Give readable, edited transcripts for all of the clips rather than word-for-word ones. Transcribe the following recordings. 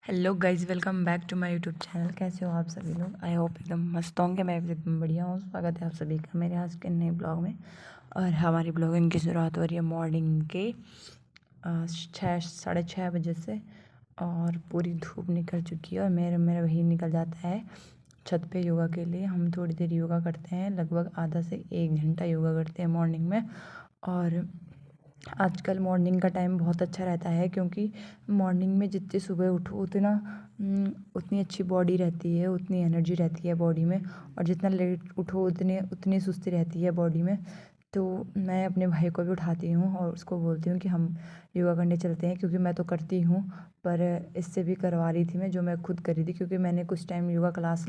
Hello guys, welcome back to my YouTube channel. कैसे हो आप सभी लोग? आई होप एकदम मस्त होंगे। मैं भी एकदम बढ़िया हूँ। स्वागत है आप सभी का मेरे आज के नए ब्लॉग में। और हमारी ब्लॉगिंग की शुरुआत हो रही है मॉर्निंग के 6 साढ़े 6 बजे से। और पूरी धूप निकल चुकी है और मेरा वही निकल जाता है छत पे योगा के लिए। हम थोड़ी देर योगा करते हैं, लगभग आधा से 1 घंटा योगा करते हैं मॉर्निंग में। और आजकल मॉर्निंग का टाइम बहुत अच्छा रहता है, क्योंकि मॉर्निंग में जितनी सुबह उठो उतनी अच्छी बॉडी रहती है, उतनी एनर्जी रहती है बॉडी में। और जितना लेट उठो उतनी सुस्ती रहती है बॉडी में। तो मैं अपने भाई को भी उठाती हूँ और उसको बोलती हूँ कि हम योगा करने चलते हैं, क्योंकि मैं तो करती हूँ, पर इससे भी करवा रही थी मैं, जो मैं खुद कर रही थी, क्योंकि मैंने कुछ टाइम योगा क्लास।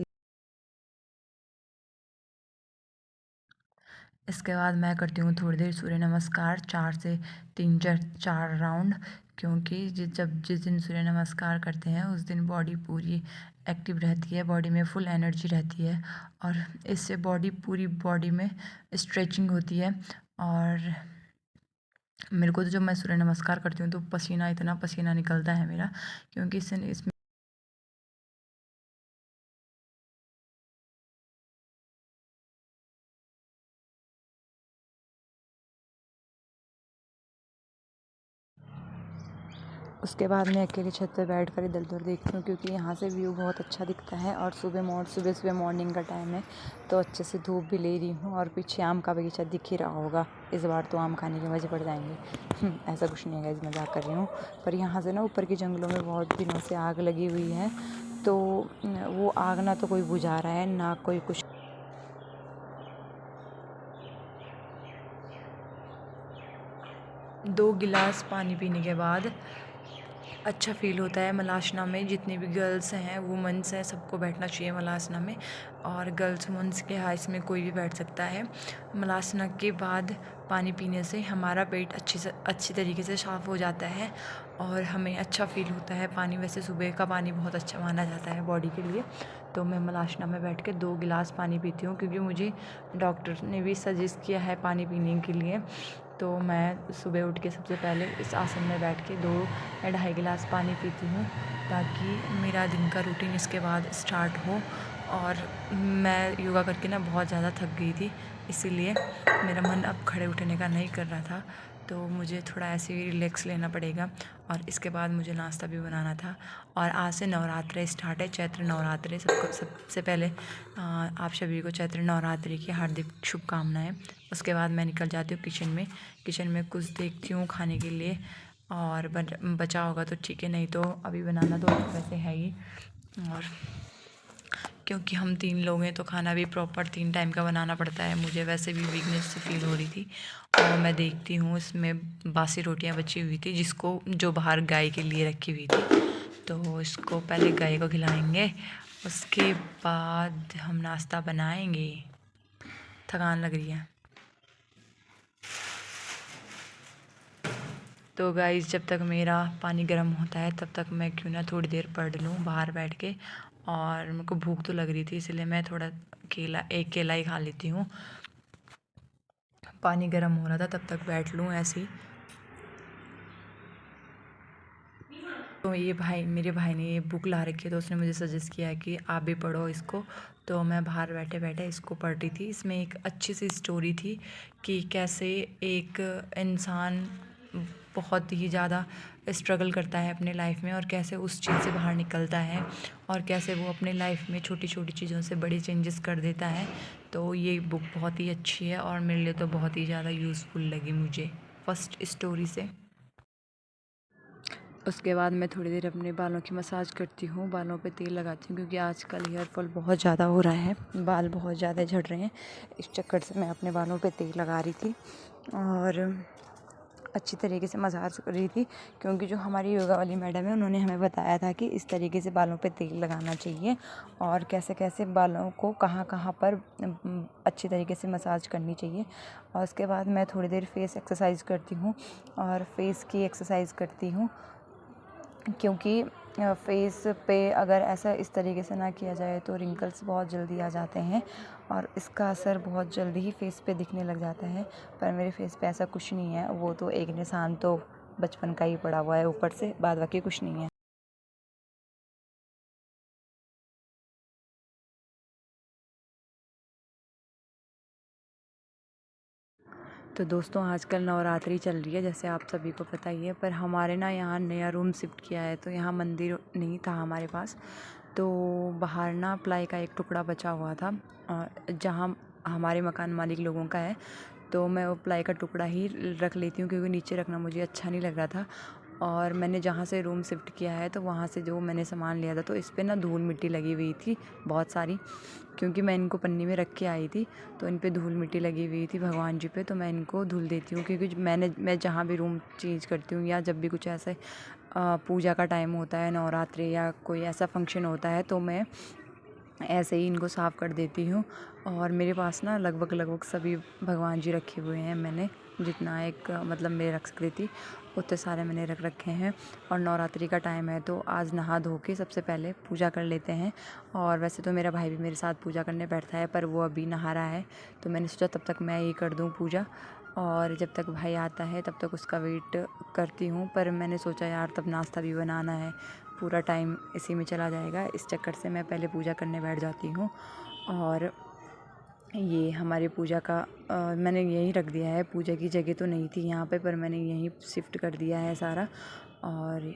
इसके बाद मैं करती हूँ थोड़ी देर सूर्य नमस्कार, 4 राउंड। क्योंकि जिस दिन सूर्य नमस्कार करते हैं उस दिन बॉडी पूरी एक्टिव रहती है, बॉडी में फुल एनर्जी रहती है। और इससे पूरी बॉडी में स्ट्रेचिंग होती है। और मेरे को तो जब मैं सूर्य नमस्कार करती हूँ तो इतना पसीना निकलता है मेरा, क्योंकि इसमें उसके बाद मैं अकेली छत पर बैठ कर इधर उधर देखती हूँ, क्योंकि यहाँ से व्यू बहुत अच्छा दिखता है। और सुबह मॉर्निंग का टाइम है, तो अच्छे से धूप भी ले रही हूँ। और पीछे आम का बगीचा दिख ही रहा होगा। इस बार तो आम खाने के मज़े पड़ जाएंगे। ऐसा कुछ नहीं है गाइस, मजाक कर रही हूँ। पर यहाँ से ना ऊपर के जंगलों में बहुत दिनों से आग लगी हुई है, तो वो आग ना तो कोई बुझा रहा है ना कोई कुछ। 2 गिलास पानी पीने के बाद अच्छा फ़ील होता है। मलासना में जितनी भी गर्ल्स हैं, वुमेंस हैं, सबको बैठना चाहिए मलासना में। और गर्ल्स वुमेंस के हाइस में कोई भी बैठ सकता है। मलासना के बाद पानी पीने से हमारा पेट अच्छी तरीके से साफ़ हो जाता है और हमें अच्छा फ़ील होता है। पानी वैसे सुबह का पानी बहुत अच्छा माना जाता है बॉडी के लिए। तो मैं मलासना में बैठ के 2 गिलास पानी पीती हूँ, क्योंकि मुझे डॉक्टर ने भी सजेस्ट किया है पानी पीने के लिए। तो मैं सुबह उठ के सबसे पहले इस आसन में बैठ के 2 या 2.5 गिलास पानी पीती हूँ, ताकि मेरा दिन का रूटीन इसके बाद स्टार्ट हो। और मैं योगा करके ना बहुत ज़्यादा थक गई थी, इसीलिए मेरा मन अब खड़े उठने का नहीं कर रहा था। तो मुझे थोड़ा ऐसे ही रिलैक्स लेना पड़ेगा। और इसके बाद मुझे नाश्ता भी बनाना था। और आज से नवरात्रे स्टार्ट है, चैत्र नवरात्रे। सबसे पहले आप सभी को चैत्र नवरात्रि की हार्दिक शुभकामनाएं। उसके बाद मैं निकल जाती हूँ किचन में कुछ देखती हूँ खाने के लिए। और बचा होगा तो ठीक है, नहीं तो अभी बनाना तो वैसे है ही। और क्योंकि हम 3 लोग हैं तो खाना भी प्रॉपर 3 टाइम का बनाना पड़ता है। मुझे वैसे भी वीकनेस से फील हो रही थी। और मैं देखती हूँ इसमें बासी रोटियां बची हुई थी, जो बाहर गाय के लिए रखी हुई थी। तो इसको पहले गाय को खिलाएंगे, उसके बाद हम नाश्ता बनाएंगे। थकान लग रही है। तो गाइस, जब तक मेरा पानी गर्म होता है तब तक मैं क्यों ना थोड़ी देर पढ़ लूँ बाहर बैठ के। और मेरे को भूख तो लग रही थी, इसलिए मैं थोड़ा एक केला ही खा लेती हूँ। पानी गर्म हो रहा था तब तक बैठ लूँ ऐसे ही। तो मेरे भाई ने ये बुक ला रखी है, तो उसने मुझे सजेस्ट किया है कि आप भी पढ़ो इसको। तो मैं बाहर बैठे बैठे इसको पढ़ रही थी। इसमें एक अच्छी सी स्टोरी थी कि कैसे एक इंसान बहुत ही ज़्यादा स्ट्रगल करता है अपने लाइफ में, और कैसे उस चीज़ से बाहर निकलता है, और कैसे वो अपने लाइफ में छोटी छोटी चीज़ों से बड़ी चेंजेस कर देता है। तो ये बुक बहुत ही अच्छी है और मेरे लिए तो बहुत ही ज़्यादा यूज़फुल लगी मुझे फर्स्ट स्टोरी से। उसके बाद मैं थोड़ी देर अपने बालों की मसाज करती हूँ, बालों पे तेल लगाती हूँ, क्योंकि आजकल हेयर फॉल बहुत ज़्यादा हो रहा है, बाल बहुत ज़्यादा झड़ रहे हैं। इस चक्कर से मैं अपने बालों पे तेल लगा रही थी और अच्छी तरीके से मसाज कर रही थी, क्योंकि जो हमारी योगा वाली मैडम है उन्होंने हमें बताया था कि इस तरीके से बालों पे तेल लगाना चाहिए, और कैसे कैसे बालों को कहाँ कहाँ पर अच्छी तरीके से मसाज करनी चाहिए। और उसके बाद मैं थोड़ी देर फेस एक्सरसाइज करती हूँ, और फेस की एक्सरसाइज करती हूँ, क्योंकि फेस पे अगर ऐसा इस तरीके से ना किया जाए तो रिंकल्स बहुत जल्दी आ जाते हैं, और इसका असर बहुत जल्दी ही फेस पे दिखने लग जाता है। पर मेरे फेस पे ऐसा कुछ नहीं है, वो तो एक निशान तो बचपन का ही पड़ा हुआ है ऊपर से, बाद बाकी कुछ नहीं है। तो दोस्तों आजकल नवरात्रि चल रही है जैसे आप सभी को पता ही है, पर हमारे ना यहाँ नया रूम शिफ्ट किया है तो यहाँ मंदिर नहीं था हमारे पास। तो बाहर ना प्लाई का एक टुकड़ा बचा हुआ था जहाँ हमारे मकान मालिक लोगों का है, तो मैं वो प्लाई का टुकड़ा ही रख लेती हूँ क्योंकि नीचे रखना मुझे अच्छा नहीं लग रहा था। और मैंने जहाँ से रूम शिफ्ट किया है तो वहाँ से जो मैंने सामान लिया था तो इस पे ना धूल मिट्टी लगी हुई थी बहुत सारी, क्योंकि मैं इनको पन्नी में रख के आई थी तो इन पे धूल मिट्टी लगी हुई थी भगवान जी पे। तो मैं इनको धुल देती हूँ क्योंकि मैं जहाँ भी रूम चेंज करती हूँ या जब भी कुछ ऐसे पूजा का टाइम होता है, नवरात्रि या कोई ऐसा फंक्शन होता है, तो मैं ऐसे ही इनको साफ़ कर देती हूँ। और मेरे पास ना लगभग सभी भगवान जी रखे हुए हैं, मैंने जितना एक मतलब मैं रख सकती थी उतने सारे मैंने रख रखे हैं। और नवरात्रि का टाइम है तो आज नहा धो के सबसे पहले पूजा कर लेते हैं। और वैसे तो मेरा भाई भी मेरे साथ पूजा करने बैठता है पर वो अभी नहा रहा है, तो मैंने सोचा तब तक मैं ये कर दूँ पूजा, और जब तक भाई आता है तब तक उसका वेट करती हूँ। पर मैंने सोचा यार तब नाश्ता भी बनाना है, पूरा टाइम इसी में चला जाएगा, इस चक्कर से मैं पहले पूजा करने बैठ जाती हूँ। और ये हमारी पूजा का मैंने यहीं रख दिया है, पूजा की जगह तो नहीं थी यहाँ पे पर मैंने यहीं शिफ्ट कर दिया है सारा। और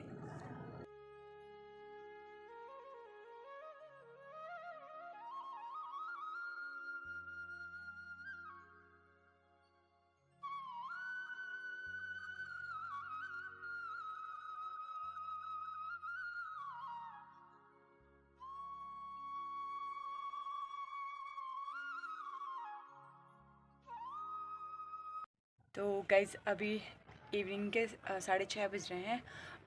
तो गाइज़ अभी इवनिंग के 6:30 बज रहे हैं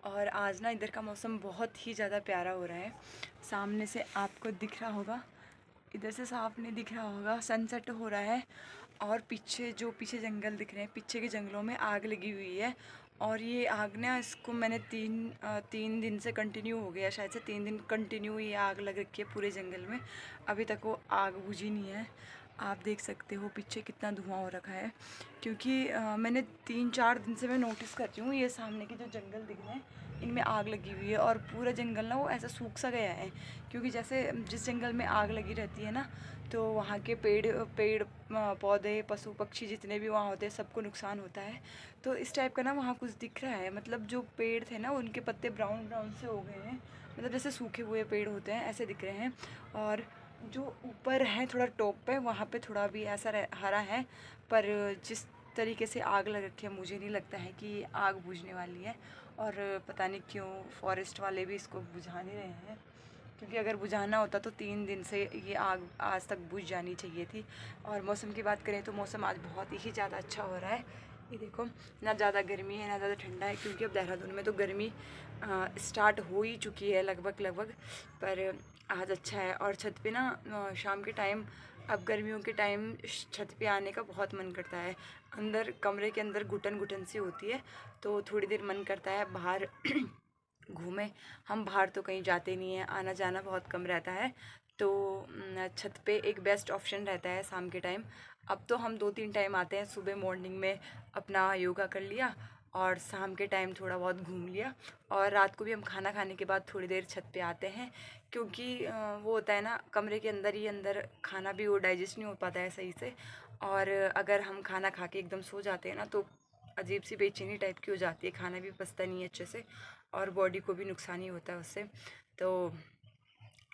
और आज ना इधर का मौसम बहुत ही ज़्यादा प्यारा हो रहा है। सामने से आपको दिख रहा होगा, इधर से साफ नहीं दिख रहा होगा, सनसेट हो रहा है। और पीछे जंगल दिख रहे हैं, पीछे के जंगलों में आग लगी हुई है। और ये आग ना, इसको मैंने तीन दिन से कंटिन्यू हो गया, शायद से 3 दिन कंटिन्यू ये आग लग रखी है पूरे जंगल में, अभी तक वो आग बुझी नहीं है। आप देख सकते हो पीछे कितना धुआं हो रखा है, क्योंकि मैंने 3-4 दिन से मैं नोटिस कर रही हूँ ये सामने के जो जंगल दिख रहे हैं इनमें आग लगी हुई है। और पूरा जंगल ना वो ऐसा सूख सा गया है, क्योंकि जैसे जिस जंगल में आग लगी रहती है ना तो वहाँ के पेड़ पौधे पशु पक्षी जितने भी वहाँ होते हैं सबको नुकसान होता है। तो इस टाइप का ना वहाँ कुछ दिख रहा है, मतलब जो पेड़ थे ना उनके पत्ते ब्राउन ब्राउन से हो गए हैं, मतलब जैसे सूखे हुए पेड़ होते हैं ऐसे दिख रहे हैं। और जो ऊपर है थोड़ा टॉप पे, वहाँ पे थोड़ा भी ऐसा हरा है, पर जिस तरीके से आग लग रखी है मुझे नहीं लगता है कि आग बुझने वाली है। और पता नहीं क्यों फॉरेस्ट वाले भी इसको बुझा नहीं रहे हैं, क्योंकि अगर बुझाना होता तो 3 दिन से ये आग आज तक बुझ जानी चाहिए थी। और मौसम की बात करें तो मौसम आज बहुत ही ज़्यादा अच्छा हो रहा है। ये देखो, ना ज़्यादा गर्मी है ना ज़्यादा ठंडा है, क्योंकि अब देहरादून में तो गर्मी स्टार्ट हो ही चुकी है लगभग, पर आज अच्छा है। और छत पे ना शाम के टाइम, अब गर्मियों के टाइम छत पे आने का बहुत मन करता है। अंदर कमरे के अंदर घुटन घुटन सी होती है, तो थोड़ी देर मन करता है बाहर घूमें। हम बाहर तो कहीं जाते नहीं हैं, आना जाना बहुत कम रहता है, तो छत पे एक बेस्ट ऑप्शन रहता है शाम के टाइम। अब तो हम 2-3 टाइम आते हैं, सुबह मॉर्निंग में अपना योगा कर लिया और शाम के टाइम थोड़ा बहुत घूम लिया, और रात को भी हम खाना खाने के बाद थोड़ी देर छत पे आते हैं, क्योंकि वो होता है ना कमरे के अंदर ही अंदर खाना भी वो डाइजेस्ट नहीं हो पाता है सही से। और अगर हम खाना खा के एकदम सो जाते हैं ना तो अजीब सी बेचैनी टाइप की हो जाती है, खाना भी पचता नहीं है अच्छे से और बॉडी को भी नुकसान ही होता है उससे। तो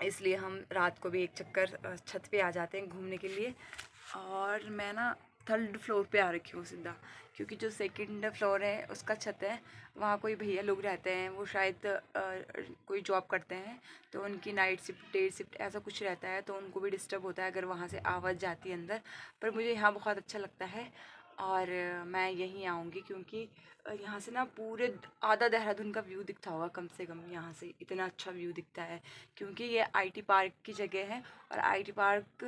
इसलिए हम रात को भी एक चक्कर छत पे आ जाते हैं घूमने के लिए। और मैं ना 3rd फ्लोर पे आ रखी हूँ सीधा, क्योंकि जो 2nd फ्लोर है उसका छत है, वहाँ कोई भैया लोग रहते हैं, वो शायद कोई जॉब करते हैं, तो उनकी नाइट शिफ्ट डे शिफ्ट ऐसा कुछ रहता है, तो उनको भी डिस्टर्ब होता है अगर वहाँ से आवाज़ जाती है अंदर। पर मुझे यहाँ बहुत अच्छा लगता है और मैं यहीं आऊँगी, क्योंकि यहाँ से ना पूरे आधा देहरादून का व्यू दिखता होगा कम से कम, यहाँ से इतना अच्छा व्यू दिखता है, क्योंकि ये आईटी पार्क की जगह है और आईटी पार्क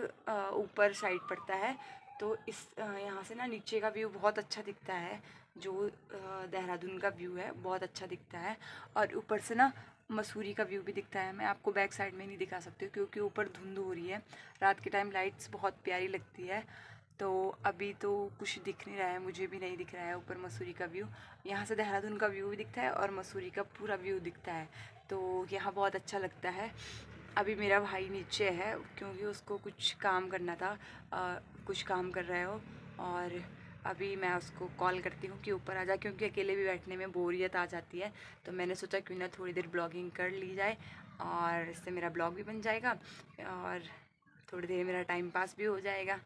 ऊपर साइड पड़ता है। तो इस यहाँ से ना नीचे का व्यू बहुत अच्छा दिखता है, जो देहरादून का व्यू है बहुत अच्छा दिखता है। और ऊपर से ना मसूरी का व्यू भी दिखता है। मैं आपको बैक साइड में नहीं दिखा सकती हूँ क्योंकि ऊपर धुंध हो रही है, रात के टाइम लाइट्स बहुत प्यारी लगती है, तो अभी तो कुछ दिख नहीं रहा है, मुझे भी नहीं दिख रहा है ऊपर मसूरी का व्यू। यहाँ से देहरादून का व्यू भी दिखता है और मसूरी का पूरा व्यू दिखता है, तो यहाँ बहुत अच्छा लगता है। अभी मेरा भाई नीचे है क्योंकि उसको कुछ काम करना था, कुछ काम कर रहा है वो, और अभी मैं उसको कॉल करती हूँ कि ऊपर आ जा, क्योंकि अकेले भी बैठने में बोरियत आ जाती है। तो मैंने सोचा क्यों ना थोड़ी देर ब्लॉगिंग कर ली जाए, और इससे मेरा ब्लॉग भी बन जाएगा और थोड़ी देर मेरा टाइम पास भी हो जाएगा।